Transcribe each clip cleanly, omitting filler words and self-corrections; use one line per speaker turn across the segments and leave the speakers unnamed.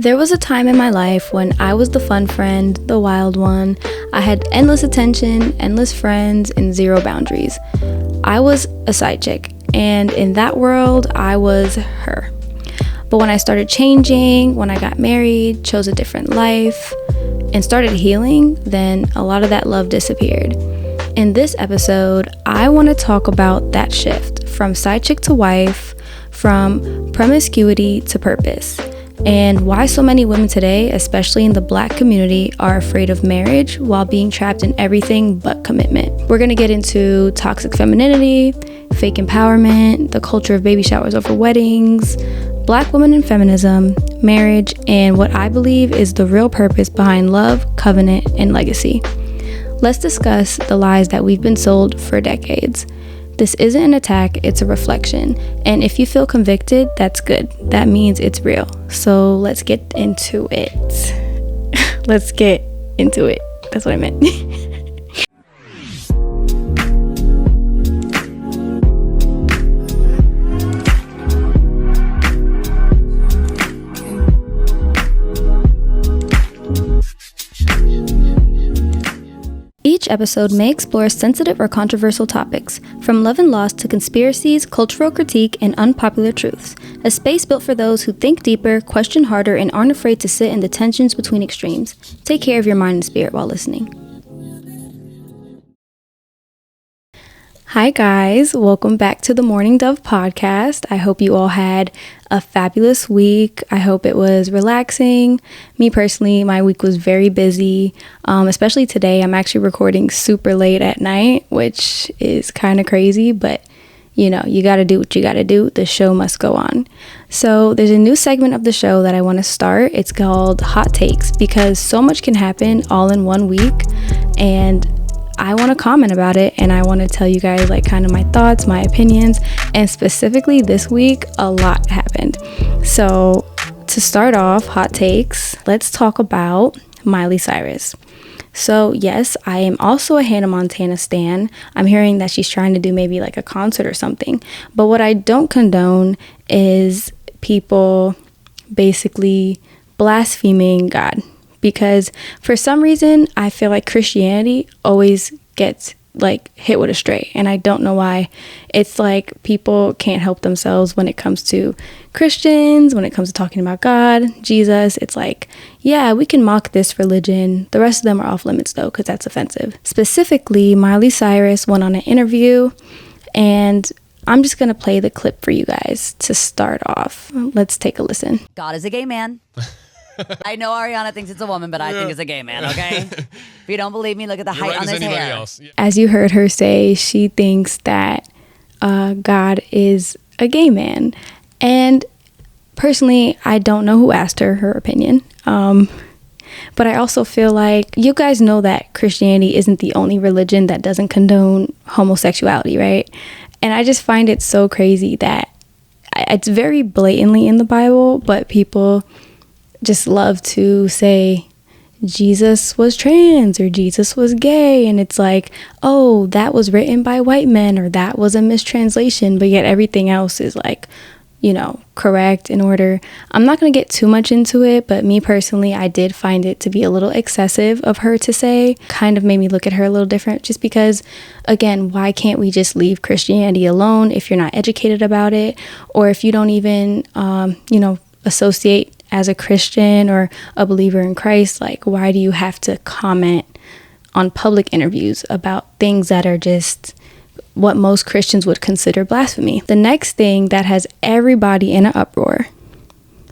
There was a time in my life when I was the fun friend, the wild one. I had endless attention, endless friends, and zero boundaries. I was a side chick, and in that world, I was her. But when I started changing, when I got married, chose a different life, and started healing, then a lot of that love disappeared. In this episode, I want to talk about that shift from side chick to wife, from promiscuity to purpose, and why so many women today, especially in the Black community, are afraid of marriage while being trapped in everything but commitment. We're going to get into toxic femininity, fake empowerment, the culture of baby showers over weddings, Black women and feminism, marriage, and what I believe is the real purpose behind love, covenant, and legacy. Let's discuss the lies that we've been sold for decades. This isn't an attack, it's a reflection. And if you feel convicted, that's good. That means it's real. So let's get into it. Let's get into it. That's what I meant. Each episode may explore sensitive or controversial topics, from love and loss to conspiracies, cultural critique, and unpopular truths. A space built for those who think deeper, question harder, and aren't afraid to sit in the tensions between extremes. Take care of your mind and spirit while listening. Hi guys, welcome back to the Morning Dove podcast. I hope you all had a fabulous week. I hope it was relaxing. Me personally, my week was very busy, especially today. I'm actually recording super late at night, which is kind of crazy, but you know, you got to do what you got to do. The show must go on. So there's a new segment of the show that I want to start. It's called Hot Takes, because so much can happen all in one week, and I want to comment about it, and I want to tell you guys like kind of my thoughts, my opinions, and specifically this week, a lot happened. So to start off, hot takes, let's talk about Miley Cyrus. So yes, I am also a Hannah Montana stan. I'm hearing that she's trying to do maybe like a concert or something. But what I don't condone is people basically blaspheming God. Because for some reason, I feel like Christianity always gets like hit with a straight, and I don't know why. It's like people can't help themselves when it comes to Christians, when it comes to talking about God, Jesus. It's like, yeah, we can mock this religion. The rest of them are off limits though, because that's offensive. Specifically, Miley Cyrus went on an interview, and I'm just going to play the clip for you guys to start off. Let's take a listen.
God is a gay man. I know Ariana thinks it's a woman, but I think it's a gay man, okay? If you don't believe me, look at the height on his hair.
Yeah.
As you heard her say, she thinks that God is a gay man. And personally, I don't know who asked her opinion. But I also feel like you guys know that Christianity isn't the only religion that doesn't condone homosexuality, right? And I just find it so crazy that it's very blatantly in the Bible, but people just love to say Jesus was trans or Jesus was gay, and it's like, oh, that was written by white men, or that was a mistranslation, but yet everything else is like, you know, correct, in order. I'm not going to get too much into it, but me personally, I did find it to be a little excessive of her to say. Kind of made me look at her a little different, just because, again, why can't we just leave Christianity alone if you're not educated about it, or if you don't even, associate as a Christian or a believer in Christ? Like, why do you have to comment on public interviews about things that are just what most Christians would consider blasphemy? The next thing that has everybody in an uproar,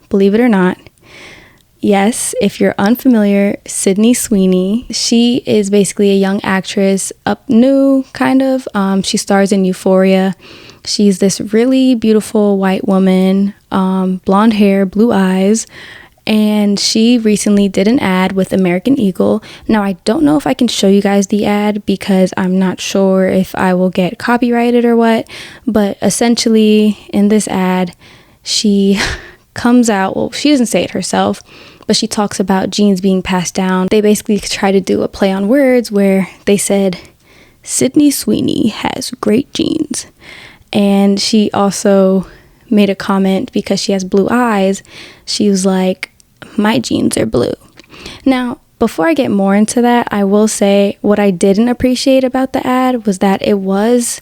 believe it or not, yes, if you're unfamiliar, Sydney Sweeney, she is basically a young actress, up new, kind of. She stars in Euphoria. She's this really beautiful white woman, blonde hair, blue eyes, and she recently did an ad with American Eagle. Now, I don't know if I can show you guys the ad because I'm not sure if I will get copyrighted or what, but essentially in this ad, she comes out, well, she doesn't say it herself, but she talks about genes being passed down. They basically try to do a play on words where they said, Sydney Sweeney has great genes. And she also made a comment because she has blue eyes. She was like, my jeans are blue. Now, before I get more into that, I will say what I didn't appreciate about the ad was that it was,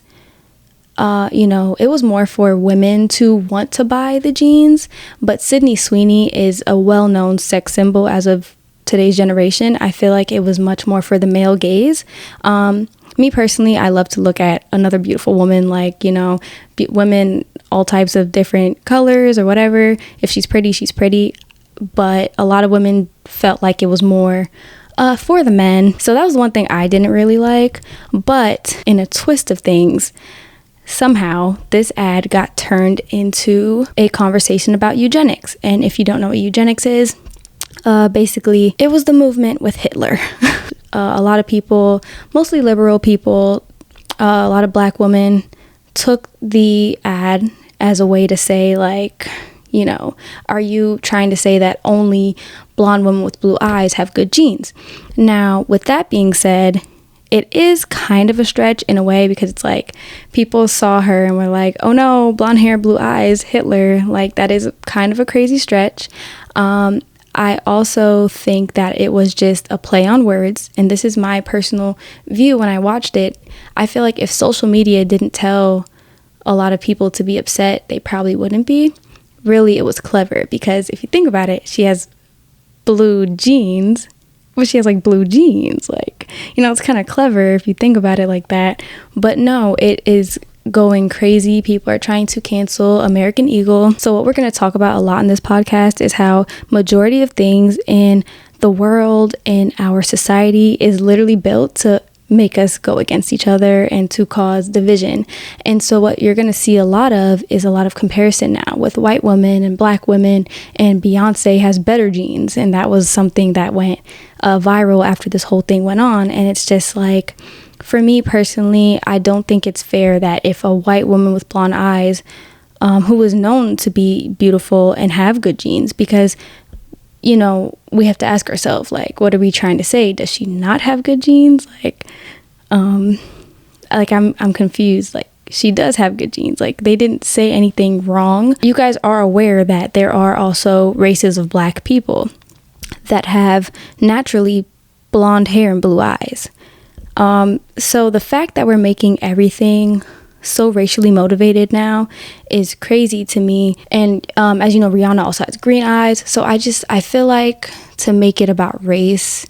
it was more for women to want to buy the jeans. But Sydney Sweeney is a well-known sex symbol as of today's generation. I feel like it was much more for the male gaze. Me personally, I love to look at another beautiful woman, like, women, all types of different colors or whatever. If she's pretty, she's pretty. But a lot of women felt like it was more for the men. So that was one thing I didn't really like. But in a twist of things, somehow this ad got turned into a conversation about eugenics. And if you don't know what eugenics is, basically it was the movement with Hitler. A lot of people, mostly liberal people, a lot of black women took the ad as a way to say, like, are you trying to say that only blonde women with blue eyes have good genes? Now, with that being said, it is kind of a stretch in a way, because it's like people saw her and were like, oh no, blonde hair, blue eyes, Hitler. Like, that is kind of a crazy stretch. I also think that it was just a play on words, and this is my personal view when I watched it. I feel like if social media didn't tell a lot of people to be upset, they probably wouldn't be. Really, it was clever, because if you think about it, she has blue jeans. Well, she has like blue jeans. Like, it's kind of clever if you think about it like that. But no, it is going crazy. People are trying to cancel American Eagle. So what we're going to talk about a lot in this podcast is how majority of things in the world and our society is literally built to make us go against each other and to cause division. And so what you're going to see a lot of is a lot of comparison now with white women and black women, and Beyonce has better genes. And that was something that went viral after this whole thing went on. And it's just like, for me personally, I don't think it's fair that if a white woman with blonde eyes, who is known to be beautiful and have good genes, because we have to ask ourselves, like, what are we trying to say? Does she not have good genes? I'm confused. Like, she does have good genes. Like, they didn't say anything wrong. You guys are aware that there are also races of black people that have naturally blonde hair and blue eyes. So the fact that we're making everything so racially motivated now is crazy to me. And as you know, Rihanna also has green eyes. So I feel like to make it about race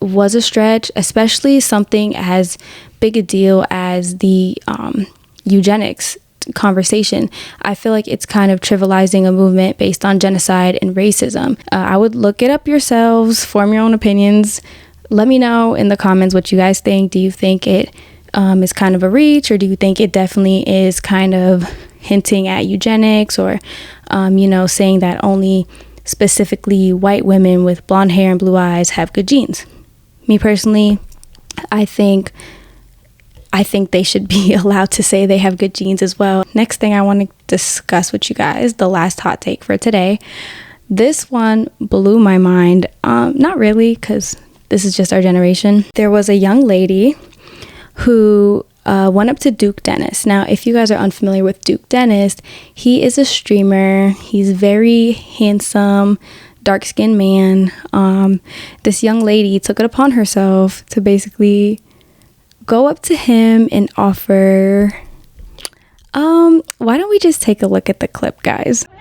was a stretch, especially something as big a deal as the eugenics conversation. I feel like it's kind of trivializing a movement based on genocide and racism. I would look it up yourselves, form your own opinions. Let me know in the comments what you guys think. Do you think it is kind of a reach, or do you think it definitely is kind of hinting at eugenics, or saying that only specifically white women with blonde hair and blue eyes have good genes? Me personally, I think they should be allowed to say they have good genes as well. Next thing I want to discuss with you guys, the last hot take for today. This one blew my mind. Not really, because this is just our generation. There was a young lady who went up to Duke Dennis. Now, if you guys are unfamiliar with Duke Dennis, he is a streamer. He's very handsome, dark-skinned man. This young lady took it upon herself to basically go up to him and offer... why don't we just take a look at the clip, guys?
Come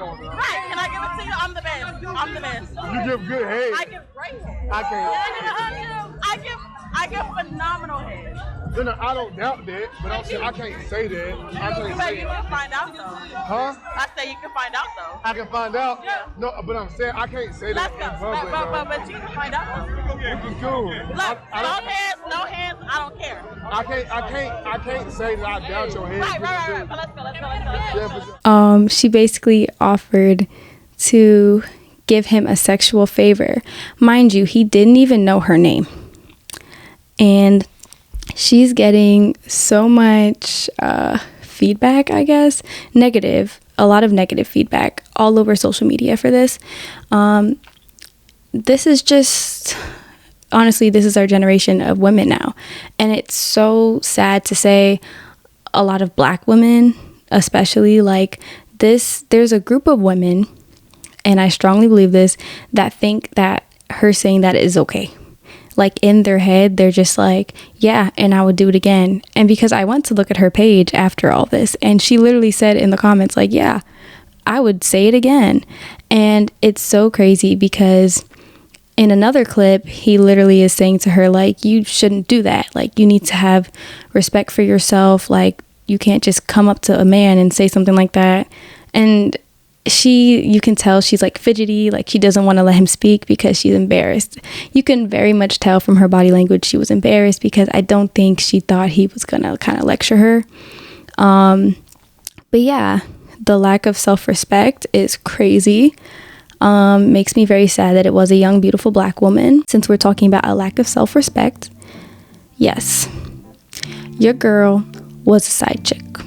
on, man. Right, can I give it to you? I'm the best. I'm the best. You give good head. I give great head. I can't. I give phenomenal head. No, I don't doubt that, but I'm saying I can't say that. You can find out though. Huh? I say you can find out though. I can find out? Yeah. No, but I'm saying I can't say that in public. But you can find out though. Which is cool. Look, no hands, I don't care. I can't say that I doubt your head. Right. But let's go.
She basically offered to give him a sexual favor. Mind you, he didn't even know her name. And she's getting so much feedback, I guess, a lot of negative feedback all over social media for this. This is just honestly, this is our generation of women now. And it's so sad to say a lot of Black women, especially, like this, there's a group of women, and I strongly believe this, that think that her saying that is okay. Like in their head, they're just like, yeah, and I would do it again. And because I went to look at her page after all this, and she literally said in the comments, like, yeah, I would say it again. And it's so crazy because in another clip, he literally is saying to her, like, you shouldn't do that. Like, you need to have respect for yourself. Like, you can't just come up to a man and say something like that. And you can tell she's like fidgety, like she doesn't want to let him speak because she's embarrassed. You can very much tell from her body language she was embarrassed, because I don't think she thought he was gonna kind of lecture her. But yeah, the lack of self-respect is crazy. Makes me very sad that it was a young, beautiful Black woman. Since we're talking about a lack of self-respect, yes, your girl was a side chick.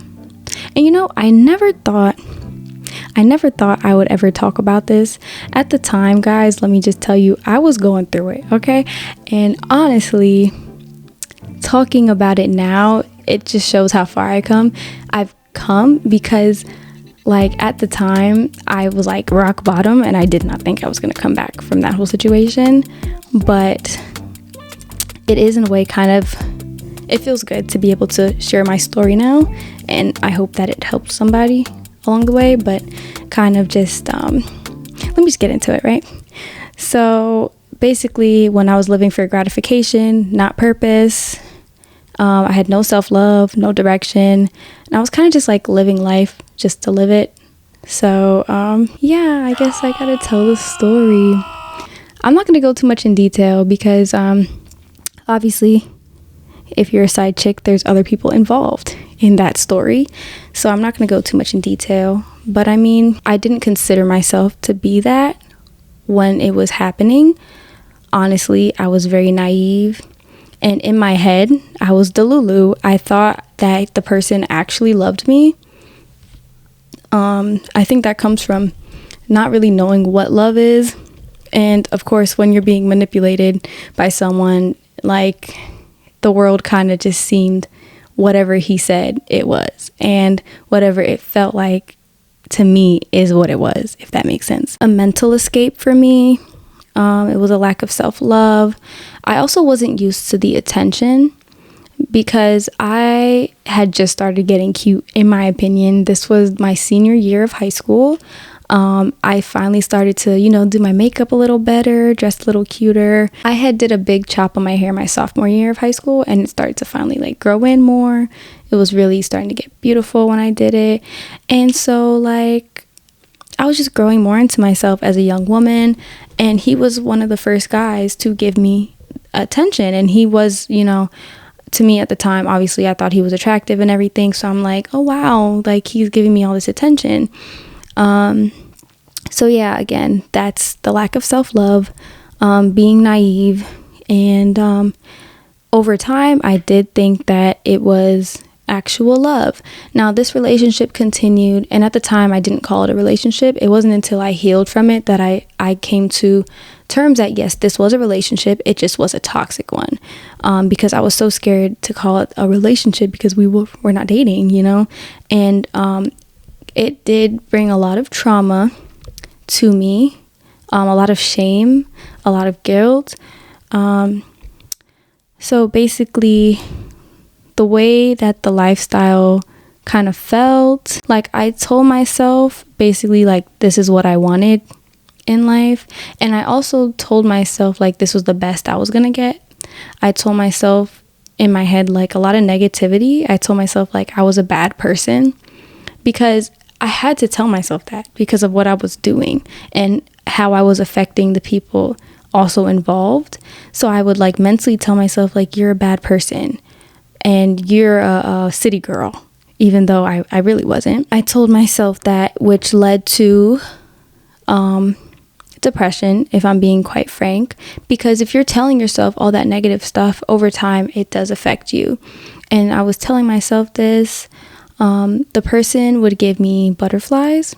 And you know, I never thought I would ever talk about this. At the time, guys, let me just tell you, I was going through it, okay? And honestly, talking about it now, it just shows how far I've come, because like at the time, I was like rock bottom, and I did not think I was going to come back from that whole situation. But it is, in a way, kind of, it feels good to be able to share my story now, and I hope that it helps somebody along the way. But kind of just let me just get into it, right? So basically, when I was living for gratification, not purpose, I had no self-love, no direction, and I was kind of just like living life just to live it. So yeah, I guess I gotta tell the story. I'm not gonna go too much in detail because obviously, if you're a side chick, there's other people involved in that story. So I'm not going to go too much in detail. But I mean, I didn't consider myself to be that when it was happening. Honestly, I was very naive. And in my head, I was Delulu. I thought that the person actually loved me. I think that comes from not really knowing what love is. And of course, when you're being manipulated by someone, like, the world kind of just seemed whatever he said it was, and whatever it felt like to me is what it was, if that makes sense. A mental escape for me. It was a lack of self-love. I also wasn't used to the attention, because I had just started getting cute, in my opinion. This was my senior year of high school. I finally started to, do my makeup a little better, dress a little cuter. I had did a big chop on my hair my sophomore year of high school, and it started to finally like grow in more. It was really starting to get beautiful when I did it. And so like, I was just growing more into myself as a young woman, and he was one of the first guys to give me attention. And he was, to me at the time, obviously I thought he was attractive and everything. So I'm like, oh wow, like he's giving me all this attention. So yeah, again, that's the lack of self-love, being naive. And over time, I did think that it was actual love. Now, this relationship continued, and at the time, I didn't call it a relationship. It wasn't until I healed from it that I came to terms that, yes, this was a relationship. It just was a toxic one, because I was so scared to call it a relationship because we're not dating, and it did bring a lot of trauma to me, a lot of shame, a lot of guilt. So basically, the way that the lifestyle kind of felt, like I told myself basically like this is what I wanted in life. And I also told myself like this was the best I was gonna get. I told myself in my head like a lot of negativity. I told myself like I was a bad person, because I had to tell myself that because of what I was doing and how I was affecting the people also involved. So I would like mentally tell myself like, you're a bad person and you're a city girl, even though I really wasn't. I told myself that, which led to depression, if I'm being quite frank, because if you're telling yourself all that negative stuff over time, it does affect you. And I was telling myself this. The person would give me butterflies,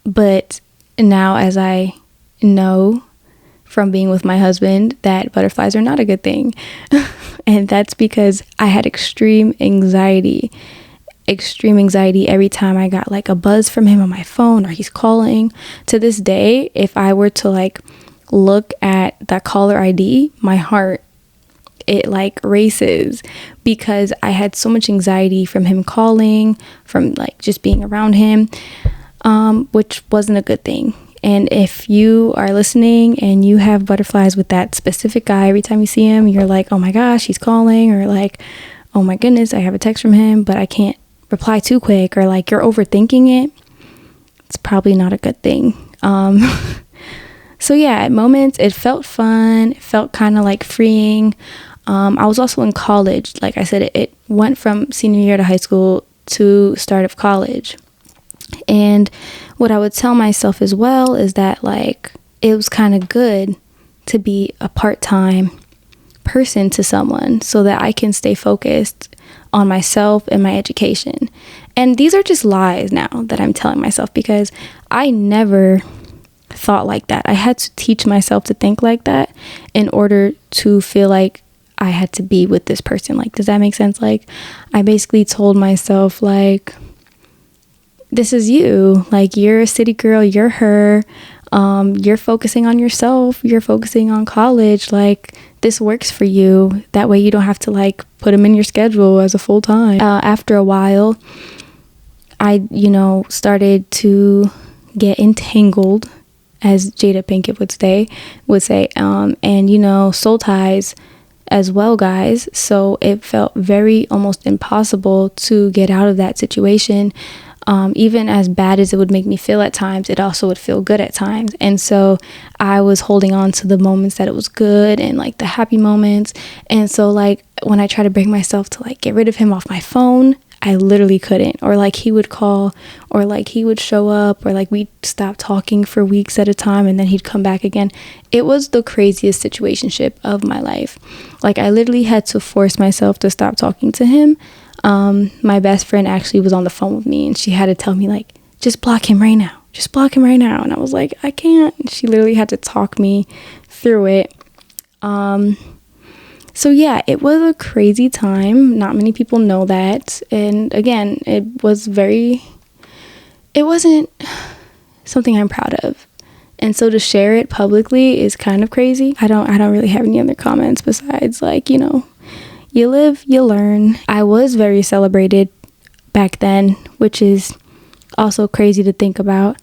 but now as I know from being with my husband that butterflies are not a good thing. And that's because I had extreme anxiety every time I got like a buzz from him on my phone or he's calling. To this day, if I were to like look at that caller ID, my heart, it like races, because I had so much anxiety from him calling, from like just being around him, which wasn't a good thing. And if you are listening and you have butterflies with that specific guy, every time you see him, you're like, oh my gosh, he's calling, or like, oh my goodness, I have a text from him, but I can't reply too quick, or like you're overthinking it, it's probably not a good thing. So yeah, at moments it felt fun. It felt kind of like freeing. I was also in college. Like I said, it went from senior year to high school to start of college. And what I would tell myself as well is that like it was kind of good to be a part-time person to someone so that I can stay focused on myself and my education. And these are just lies now that I'm telling myself, because I never thought like that. I had to teach myself to think like that in order to feel like I had to be with this person. Like, does that make sense? Like, I basically told myself like, this is you, like you're a city girl, you're her, you're focusing on yourself, you're focusing on college, like this works for you. That way you don't have to like put them in your schedule as a full time. After a while, I started to get entangled, as Jada Pinkett would say, and soul ties as well, guys. So it felt very almost impossible to get out of that situation. Even as bad as it would make me feel at times, it also would feel good at times. And so I was holding on to the moments that it was good and like the happy moments. And so like when I try to bring myself to like get rid of him off my phone, I literally couldn't. Or like he would call, or like he would show up, or like we'd stop talking for weeks at a time and then he'd come back again. It was the craziest situationship of my life. Like I literally had to force myself to stop talking to him. My best friend actually was on the phone with me and she had to tell me like, just block him right now. Just block him right now. And I was like, I can't. She literally had to talk me through it. So yeah, it was a crazy time. Not many people know that. And again, it wasn't something I'm proud of. And so to share it publicly is kind of crazy. I don't really have any other comments besides like, you live, you learn. I was very celebrated back then, which is also crazy to think about.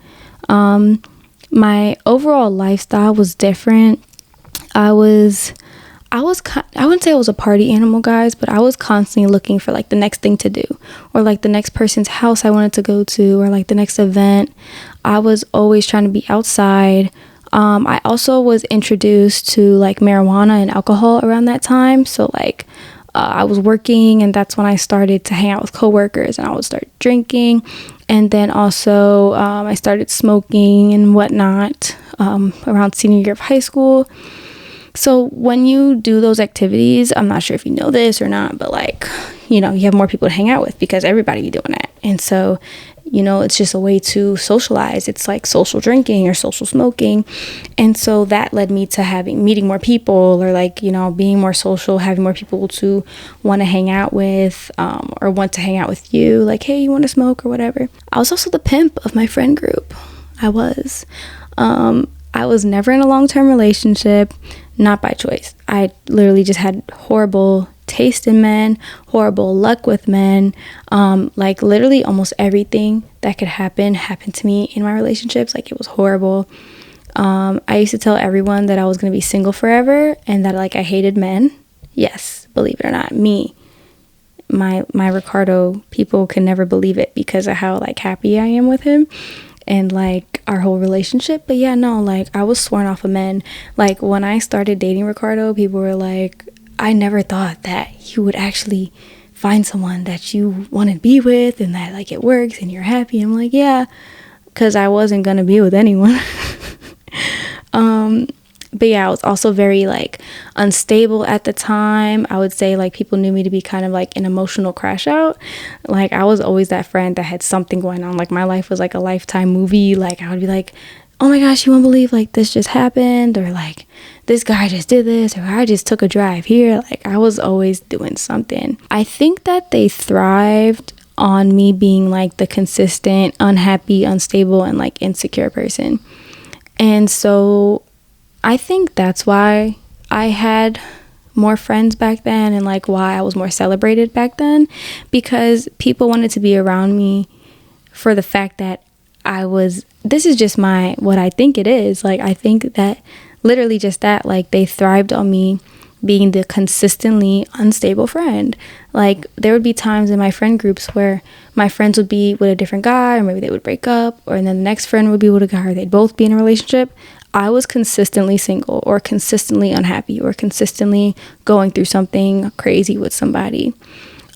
My overall lifestyle was different. I wouldn't say I was a party animal, guys, but I was constantly looking for like the next thing to do, or like the next person's house I wanted to go to, or like the next event. I was always trying to be outside. I also was introduced to like marijuana and alcohol around that time. So like I was working, and that's when I started to hang out with coworkers, and I would start drinking. And then also I started smoking and whatnot around senior year of high school. So when you do those activities, I'm not sure if you know this or not, but like, you have more people to hang out with because everybody be doing that. And so, it's just a way to socialize. It's like social drinking or social smoking. And so that led me to meeting more people, or like, being more social, having more people to want to hang out with, or want to hang out with you. Like, hey, you want to smoke or whatever. I was also the pimp of my friend group. I was never in a long-term relationship, not by choice. I literally just had horrible taste in men, horrible luck with men. Like literally almost everything that could happen happened to me in my relationships. Like it was horrible. I used to tell everyone that I was going to be single forever and that like I hated men. Yes, believe it or not, my Ricardo people can never believe it because of how like happy I am with him and like our whole relationship. But yeah, no, like I was sworn off of men. Like when I started dating Ricardo, people were like, I never thought that you would actually find someone that you want to be with and that like it works and you're happy. I'm like, yeah, because I wasn't gonna be with anyone. But yeah, I was also very like unstable at the time. I would say like people knew me to be kind of like an emotional crash out. Like I was always that friend that had something going on. Like my life was like a Lifetime movie. Like I would be like oh my gosh, you won't believe like this just happened, or like this guy just did this, or I just took a drive here. Like I was always doing something. I think that they thrived on me being like the consistent, unhappy, unstable, and like insecure person. And so I think that's why I had more friends back then, and like why I was more celebrated back then, because people wanted to be around me for the fact that this is just what I think it is. Like I think that literally just that, like they thrived on me being the consistently unstable friend. Like there would be times in my friend groups where my friends would be with a different guy, or maybe they would break up, or then the next friend would be with a guy, or they'd both be in a relationship. I was consistently single, or consistently unhappy, or consistently going through something crazy with somebody.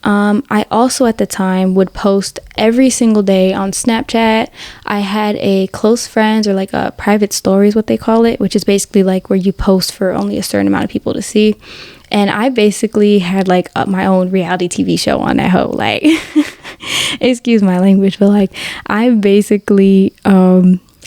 I also at the time would post every single day on Snapchat. I had a close friends, or like a private stories, what they call it, which is basically like where you post for only a certain amount of people to see. And I basically had like my own reality TV show on that hoe. Like, excuse my language, but like I basically,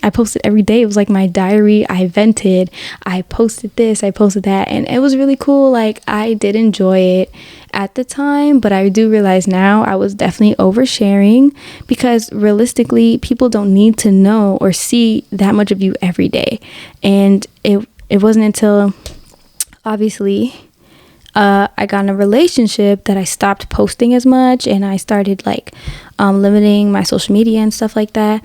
I posted every day. It was like my diary. I vented. I posted this. I posted that. And it was really cool. Like I did enjoy it at the time, but I do realize now I was definitely oversharing, because realistically, people don't need to know or see that much of you every day. And it wasn't until obviously I got in a relationship that I stopped posting as much, and I started like limiting my social media and stuff like that.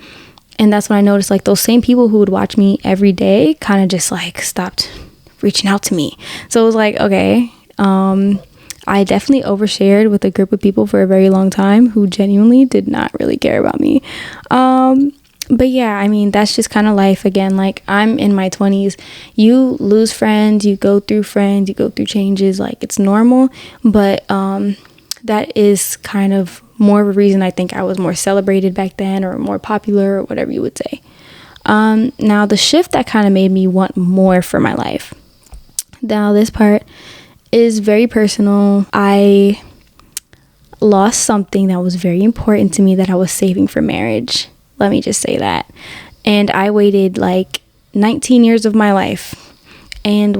And that's when I noticed like those same people who would watch me every day kind of just like stopped reaching out to me. So it was like, okay, I definitely overshared with a group of people for a very long time who genuinely did not really care about me. But yeah, I mean, that's just kind of life. Again, like I'm in my 20s. You lose friends, you go through changes, like it's normal. But that is kind of more of a reason I think I was more celebrated back then, or more popular, or whatever you would say. Now the shift that kind of made me want more for my life. Now this part is very personal. I lost something that was very important to me that I was saving for marriage. Let me just say that. And I waited like 19 years of my life. And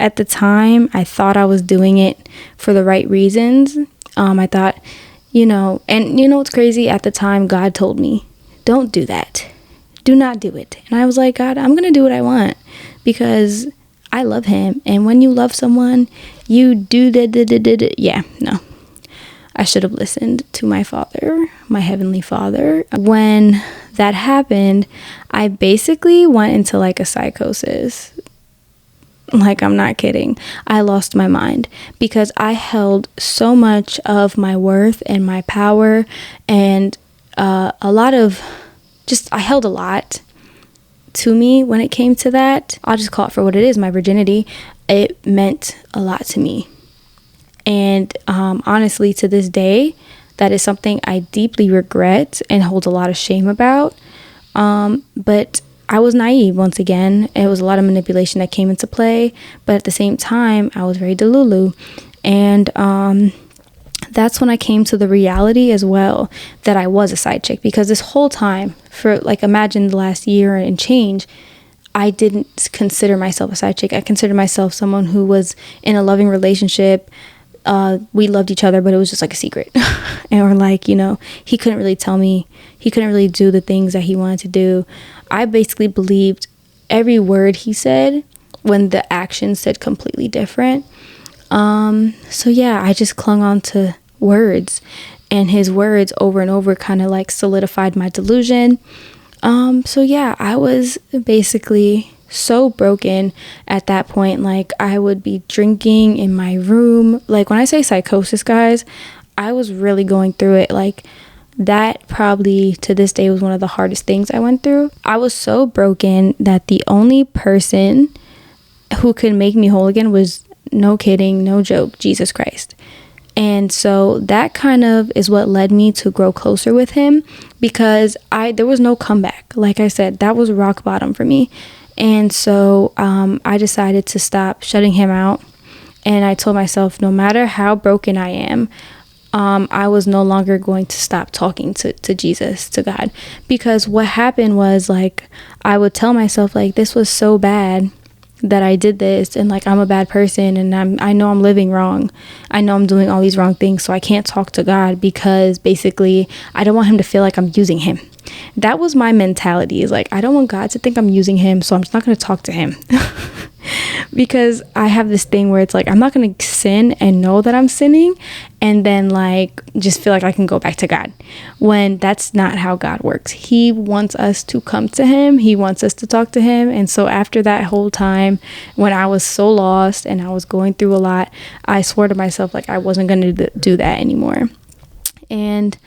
at the time, I thought I was doing it for the right reasons. I thought, and what's crazy? At the time, God told me, don't do that. Do not do it. And I was like, God, I'm going to do what I want, because I love him. And when you love someone, you do yeah, no. I should have listened to my father, my heavenly father. When that happened, I basically went into like a psychosis. Like, I'm not kidding. I lost my mind, because I held so much of my worth and my power, and I held a lot to me when it came to that. I'll just call it for what it is, my virginity. It meant a lot to me. And honestly, to this day, that is something I deeply regret and hold a lot of shame about. But I was naive once again. It was a lot of manipulation that came into play. But at the same time, I was very delulu. And that's when I came to the reality as well that I was a side chick. Because this whole time, for like, imagine the last year and change, I didn't consider myself a side chick. I considered myself someone who was in a loving relationship. We loved each other, but it was just like a secret. Or like, he couldn't really tell me, he couldn't really do the things that he wanted to do. I basically believed every word he said when the action said completely different. So yeah, I just clung on to words, and his words over and over kind of like solidified my delusion. So yeah, I was basically so broken at that point. Like, I would be drinking in my room. Like, when I say psychosis, guys, I was really going through it. Like, that probably to this day was one of the hardest things I went through. I was so broken that the only person who could make me whole again was, no kidding, no joke, Jesus Christ. And so that kind of is what led me to grow closer with him, because there was no comeback. Like I said, that was rock bottom for me. And so I decided to stop shutting him out. And I told myself, no matter how broken I am, I was no longer going to stop talking to Jesus, to God, because what happened was, like, I would tell myself, like, this was so bad that I did this, and like, I'm a bad person, and I know I'm living wrong. I know I'm doing all these wrong things, so I can't talk to God because basically I don't want him to feel like I'm using him. That was my mentality, is like, I don't want God to think I'm using him, so I'm just not going to talk to him. Because I have this thing where it's like, I'm not going to sin and know that I'm sinning and then like just feel like I can go back to God, when that's not how God works. He wants us to come to him. He wants us to talk to him. And so after that whole time, when I was so lost and I was going through a lot, I swore to myself like I wasn't going to do that anymore. And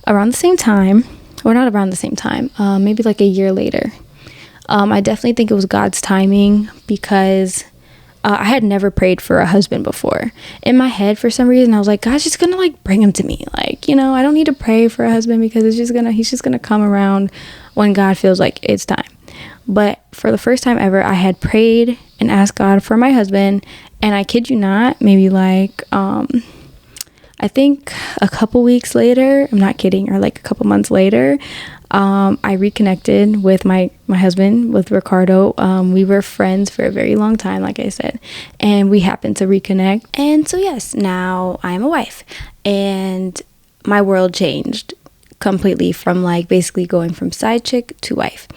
around the same time, or not around the same time, maybe like a year later, I definitely think it was God's timing, because I had never prayed for a husband before. In my head, for some reason, I was like, God's just gonna like bring him to me. Like, you know, I don't need to pray for a husband because he's just gonna come around when God feels like it's time. But for the first time ever, I had prayed and asked God for my husband, and I kid you not, maybe like I think a couple weeks later, I'm not kidding, or like a couple months later, I reconnected with my husband, with Ricardo. We were friends for a very long time, like I said, and we happened to reconnect. And so yes, now I'm a wife, and my world changed completely from like basically going from side chick to wife.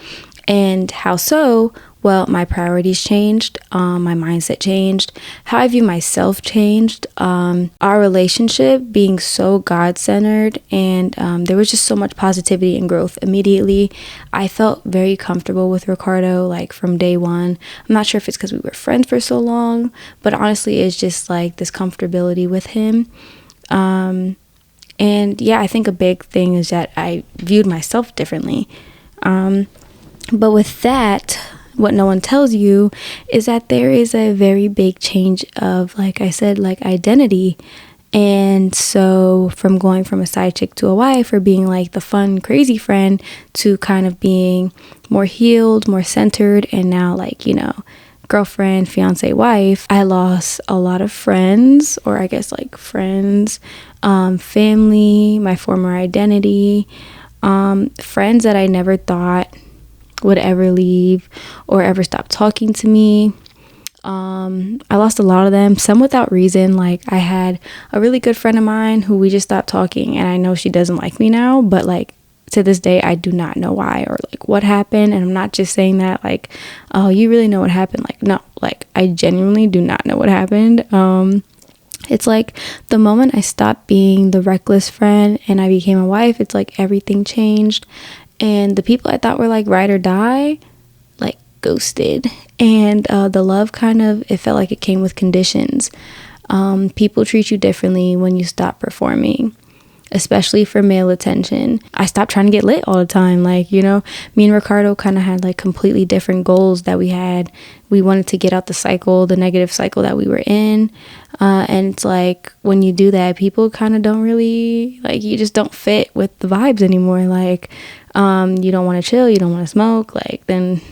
And how so? Well, my priorities changed, my mindset changed, how I view myself changed, our relationship being so God-centered, and there was just so much positivity and growth immediately. I felt very comfortable with Ricardo, like from day one. I'm not sure if it's because we were friends for so long, but honestly, it's just like this comfortability with him. And yeah, I think a big thing is that I viewed myself differently. But with that, what no one tells you is that there is a very big change of, like I said, like identity. And so from going from a side chick to a wife, or being like the fun, crazy friend, to kind of being more healed, more centered, and now like, you know, girlfriend, fiance, wife, I lost a lot of friends, or I guess like friends, family, my former identity, friends that I never thought would ever leave or ever stop talking to me. I lost a lot of them, some without reason. Like, I had a really good friend of mine who we just stopped talking, and I know she doesn't like me now, but like to this day I do not know why or like what happened. And I'm not just saying that like, oh, you really know what happened. Like, no, like I genuinely do not know what happened. It's like the moment I stopped being the reckless friend and I became a wife, it's like everything changed. And the people I thought were like ride or die, like ghosted. And the love kind of, it felt like it came with conditions. People treat you differently when you stop performing, especially for male attention. I stopped trying to get lit all the time. Like, you know, me and Ricardo kind of had like completely different goals that we had. We wanted to get out the cycle, the negative cycle that we were in. And it's like, when you do that, people kind of don't really, like, you just don't fit with the vibes anymore. Like, you don't want to chill, you don't want to smoke, like, then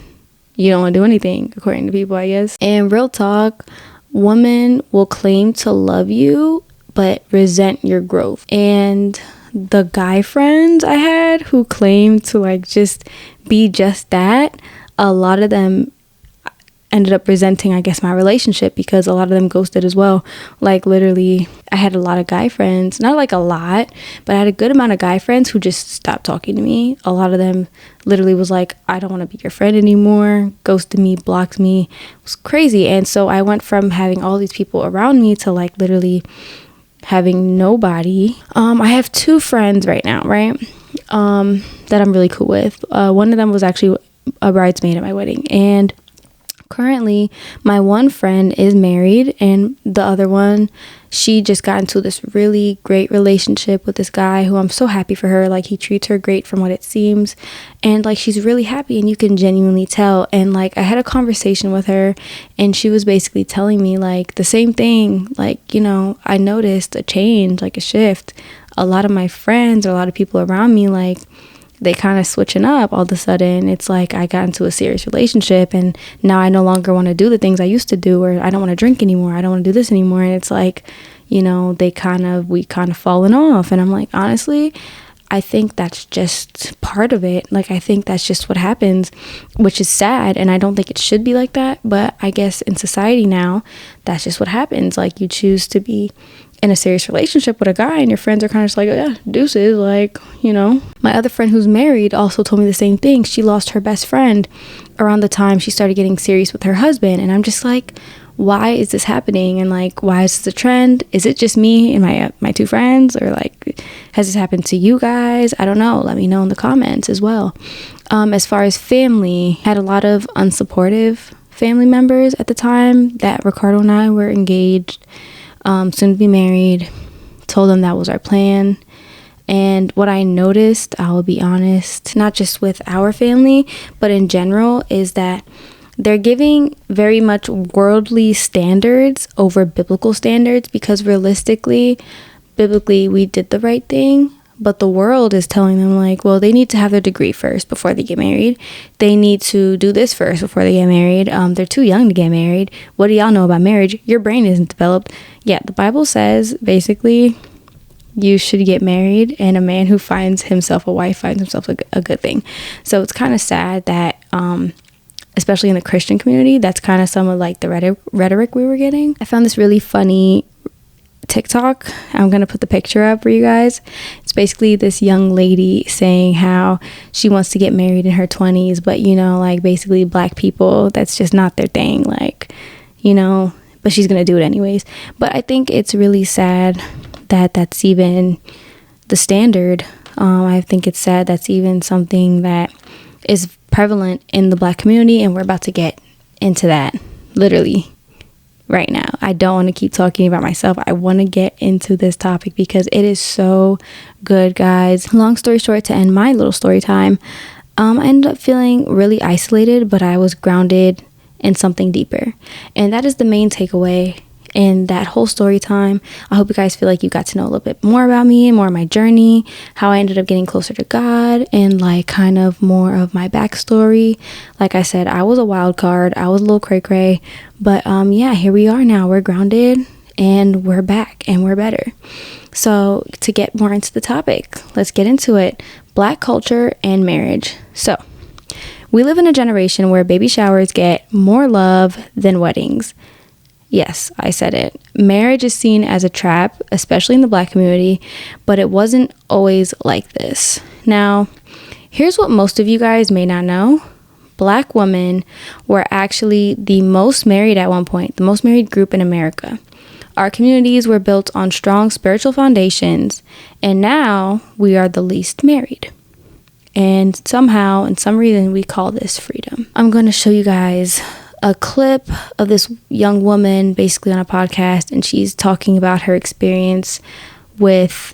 you don't want to do anything, according to people, I guess. And real talk, women will claim to love you but resent your growth. And the guy friends I had who claimed to like just be just that, a lot of them ended up resenting, I guess, my relationship, because a lot of them ghosted as well. Like, literally, I had a lot of guy friends, not like a lot, but I had a good amount of guy friends who just stopped talking to me. A lot of them literally was like, I don't want to be your friend anymore, ghosted me, blocked me. It was crazy. And so I went from having all these people around me to like literally having nobody. I have 2 friends right now, right, that I'm really cool with. One of them was actually a bridesmaid at my wedding, and currently my one friend is married, and the other one, she just got into this really great relationship with this guy who I'm so happy for her. Like, he treats her great from what it seems, and like she's really happy, and you can genuinely tell. And like, I had a conversation with her, and she was basically telling me like the same thing. Like, you know, I noticed a change, like a shift. A lot of my friends, or a lot of people around me, like, they kind of switching up all of a sudden. It's like I got into a serious relationship, and now I no longer want to do the things I used to do, or I don't want to drink anymore, I don't want to do this anymore. And it's like, you know, we kind of fallen off. And I'm like, honestly, I think that's just part of it. Like, I think that's just what happens, which is sad. And I don't think it should be like that. But I guess in society now, that's just what happens. Like, you choose to be in a serious relationship with a guy and your friends are kind of just like, oh, yeah, deuces. Like, you know, my other friend who's married also told me the same thing. She lost her best friend around the time she started getting serious with her husband. And I'm just like, why is this happening? And like, why is this a trend? Is it just me and my two friends, or like, has this happened to you guys? I don't know. Let me know in the comments as well. As far as family, had a lot of unsupportive family members at the time that Ricardo and I were engaged, soon to be married. Told them that was our plan. And what I noticed, I will be honest, not just with our family, but in general, is that they're giving very much worldly standards over biblical standards, because biblically, we did the right thing. But the world is telling them, like, well, they need to have their degree first before they get married. They need to do this first before they get married. They're too young to get married. What do y'all know about marriage? Your brain isn't developed. Yeah, the Bible says, basically, you should get married, and a man who finds himself a wife finds himself a good thing. So it's kind of sad that, especially in the Christian community, that's kind of some of like the rhetoric we were getting. I found this really funny TikTok. I'm going to put the picture up for you guys. It's basically this young lady saying how she wants to get married in her 20s, but, you know, like, basically black people, that's just not their thing. Like, you know, but she's going to do it anyways. But I think it's really sad that that's even the standard. I think it's sad that's even something that is prevalent in the black community, and we're about to get into that literally right now. I don't want to keep talking about myself. I want to get into this topic because it is so good, guys. Long story short, to end my little story time, I ended up feeling really isolated, but I was grounded in something deeper. And that is the main takeaway in that whole story time. I hope you guys feel like you got to know a little bit more about me and more of my journey, how I ended up getting closer to God, and like kind of more of my backstory. Like I said, I was a wild card. I was a little cray-cray, but yeah, here we are now. We're grounded and we're back and we're better. So to get more into the topic, let's get into it. Black culture and marriage. So we live in a generation where baby showers get more love than weddings. Yes, I said it. Marriage is seen as a trap, especially in the black community, but it wasn't always like this. Now, here's what most of you guys may not know. Black women were actually the most married at one point, the most married group in America. Our communities were built on strong spiritual foundations, and now we are the least married. And somehow, in some reason, we call this freedom. I'm going to show you guys a clip of this young woman basically on a podcast, and she's talking about her experience with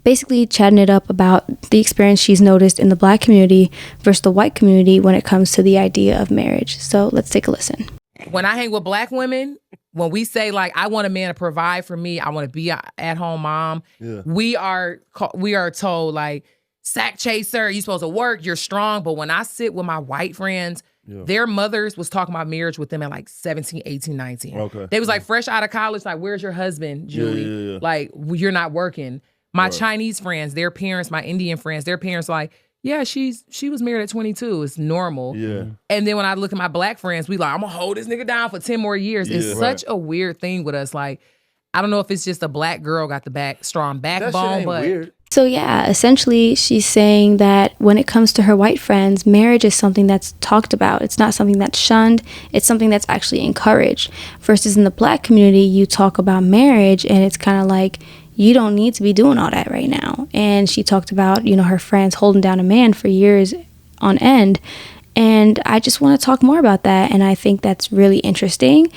basically chatting it up about the experience she's noticed in the black community versus the white community when it comes to the idea of marriage. So let's take a listen.
When I hang with black women, when we say like, I want a man to provide for me, I want to be an at-home mom, we are told like, sack chaser, you're supposed to work, you're strong. But when I sit with my white friends, their mothers was talking about marriage with them at like 17, 18, 19. Okay. They was like fresh out of college, like, where's your husband, Julie? Like, you're not working. My Chinese friends, their parents, my Indian friends, their parents like, yeah, she was married at 22. It's normal. Yeah. And then when I look at my black friends, we like, I'm gonna hold this nigga down for 10 more years. It's such a weird thing with us. Like, I don't know if it's just a black girl got the strong backbone, but weird.
So yeah, essentially she's saying that when it comes to her white friends, marriage is something that's talked about. It's not something that's shunned. It's something that's actually encouraged. Versus in the black community, you talk about marriage and it's kind of like, you don't need to be doing all that right now. And she talked about, you know, her friends holding down a man for years on end. And I just want to talk more about that. And I think that's really interesting,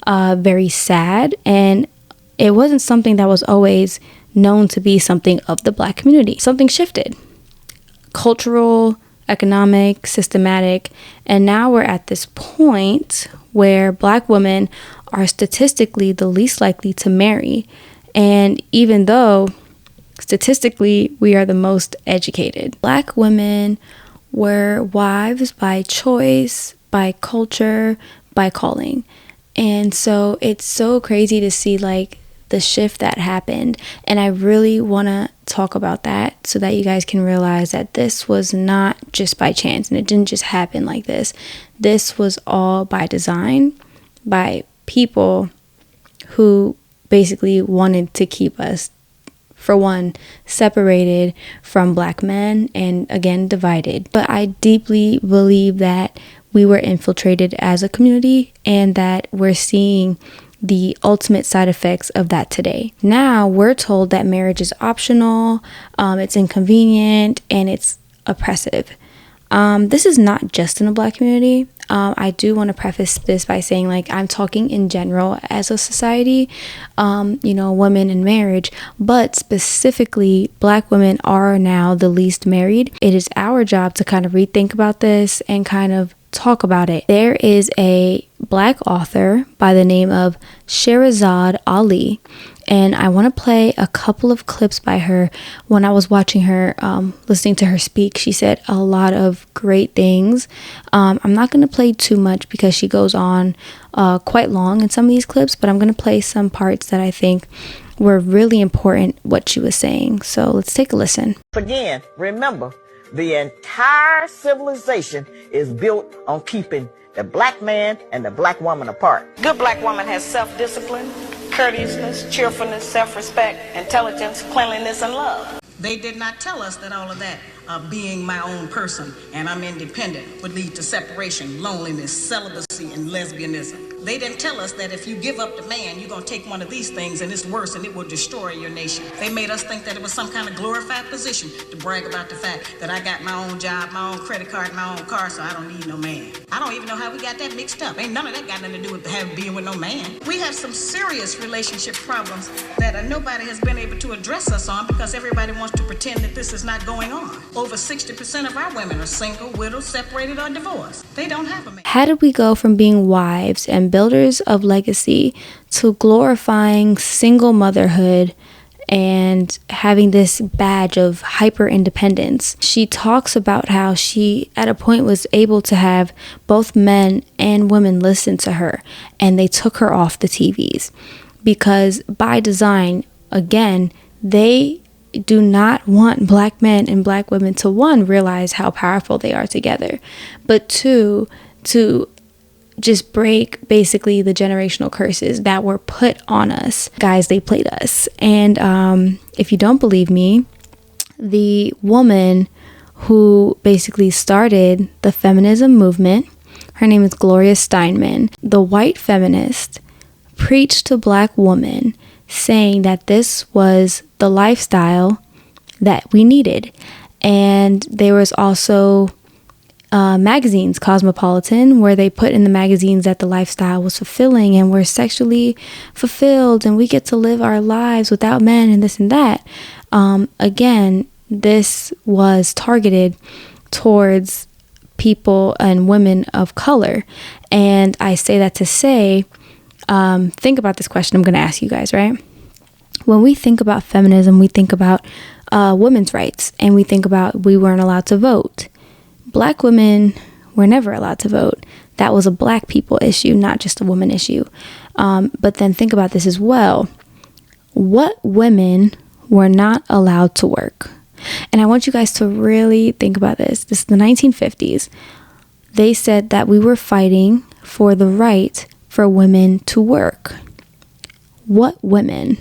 very sad. And it wasn't something that was always known to be something of the black community. Something shifted. Cultural, economic, systematic, and now we're at this point where black women are statistically the least likely to marry. And even though statistically we are the most educated, black women were wives by choice, by culture, by calling. And so it's so crazy to see like the shift that happened. And I really want to talk about that so that you guys can realize that this was not just by chance and it didn't just happen like this. This was all by design, by people who basically wanted to keep us, for one, separated from Black men and again divided. But I deeply believe that we were infiltrated as a community and that we're seeing the ultimate side effects of that today. Now we're told that marriage is optional, it's inconvenient, and it's oppressive. This is not just in the Black community. I do want to preface this by saying, like, I'm talking in general as a society, women in marriage, but specifically Black women are now the least married. It is our job to kind of rethink about this and kind of talk about it. There is a Black author by the name of Sherazad Ali, and I want to play a couple of clips by her. When I was watching her, listening to her speak, she said a lot of great things. I'm not going to play too much because she goes on quite long in some of these clips, but I'm going to play some parts that I think were really important what she was saying. So let's take a listen.
Again, remember, the entire civilization is built on keeping the Black man and the Black woman apart.
Good Black woman has self-discipline, courteousness, cheerfulness, self-respect, intelligence, cleanliness, and love.
They did not tell us that all of that, being my own person and I'm independent, would lead to separation, loneliness, celibacy, and lesbianism. They didn't tell us that if you give up the man, you're going to take one of these things and it's worse and it will destroy your nation. They made us think that it was some kind of glorified position to brag about the fact that I got my own job, my own credit card, my own car, so I don't need no man. I don't even know how we got that mixed up. Ain't none of that got nothing to do with being with no man. We have some serious relationship problems that nobody has been able to address us on because everybody wants to pretend that this is not going on. Over 60% of our women are single, widowed, separated, or divorced. They don't have a man.
How did we go from being wives and builders of legacy to glorifying single motherhood and having this badge of hyper independence? She talks about how she at a point was able to have both men and women listen to her, and they took her off the TVs because by design, again, they do not want Black men and Black women to, one, realize how powerful they are together, but two, to just break basically the generational curses that were put on us. Guys, they played us. And if you don't believe me, the woman who basically started the feminism movement, her name is Gloria Steinem. The white feminist preached to Black women saying that this was the lifestyle that we needed. And there was also magazines, Cosmopolitan, where they put in the magazines that the lifestyle was fulfilling and we're sexually fulfilled and we get to live our lives without men and this and that. Again, this was targeted towards people and women of color. And I say that to say, think about this question I'm going to ask you guys, right? When we think about feminism, we think about women's rights and we think about we weren't allowed to vote. Black women were never allowed to vote. That was a Black people issue, not just a woman issue. But then think about this as well. What women were not allowed to work? And I want you guys to really think about this. This is the 1950s. They said that we were fighting for the right for women to work. What women?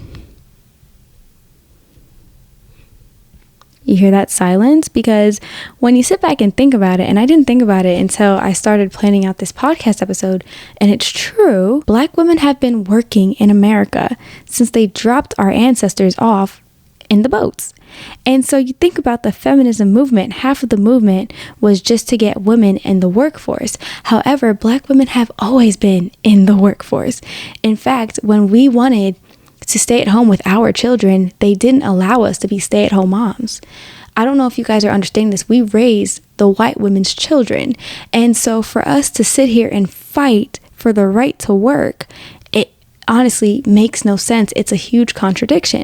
You hear that silence? Because when you sit back and think about it, and I didn't think about it until I started planning out this podcast episode, and it's true, Black women have been working in America since they dropped our ancestors off in the boats. And so you think about the feminism movement, half of the movement was just to get women in the workforce. However, Black women have always been in the workforce. In fact, when we wanted to stay at home with our children, they didn't allow us to be stay-at-home moms. I don't know if you guys are understanding this. We raised the white women's children. And so for us to sit here and fight for the right to work, it honestly makes no sense. It's a huge contradiction.